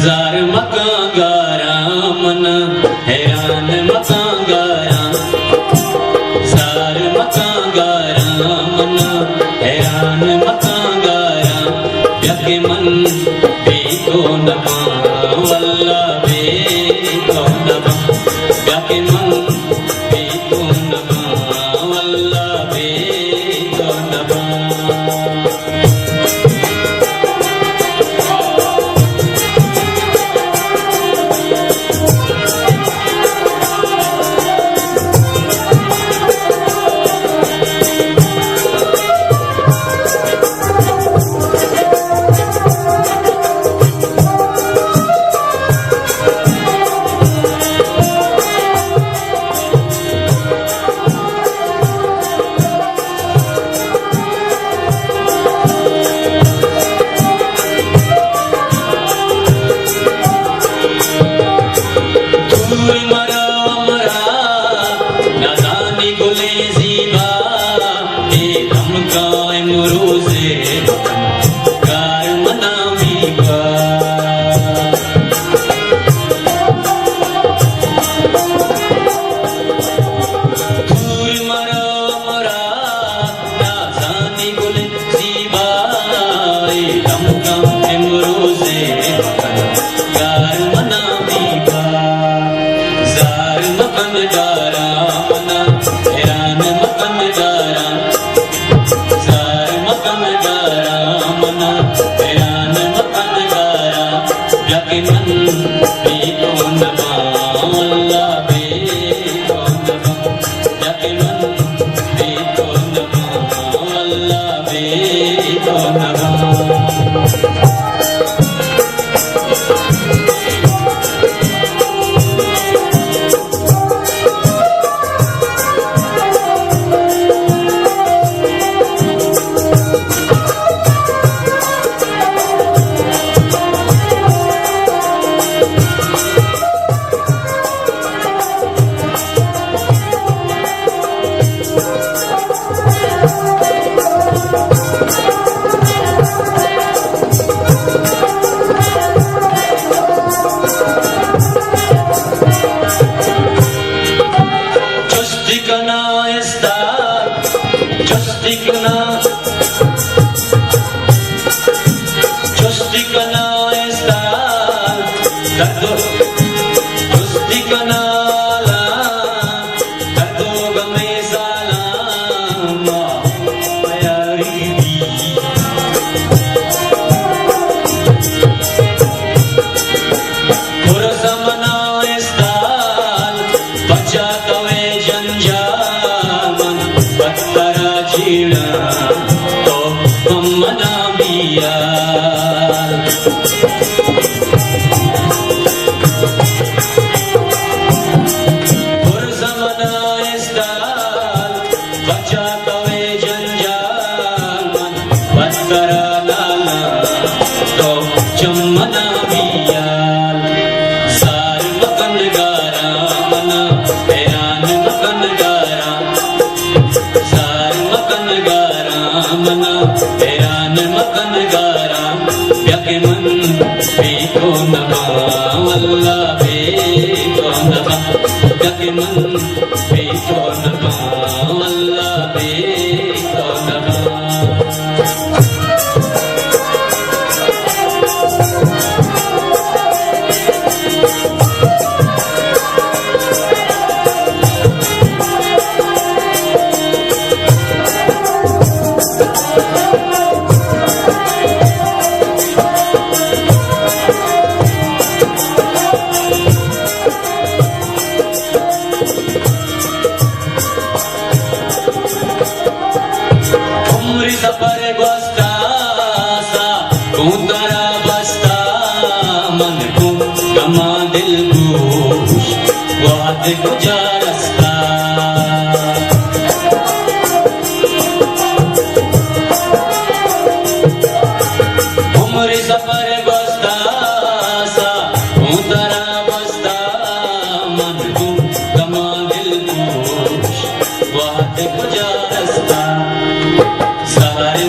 Jar मका गारा मन हैरान मका गारा, जार मका गारा मन हैरान मका गारा, यके मन बेको नमा वल्ला बेको नमा, यके मन बेको नमा वल्ला बेको नमा।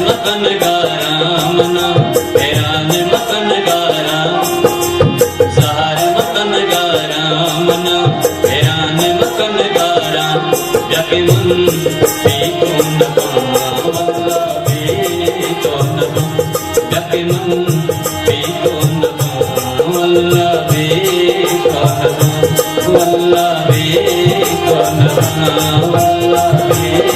मकन गारा मना हैरान मकन गारा जाके मन भी तो न पावा वल्ला भी तो न पावा जाके मन भी तो न पावा वल्ला भी तो न पावा वल्ला भी तो न पावा वल्ला भी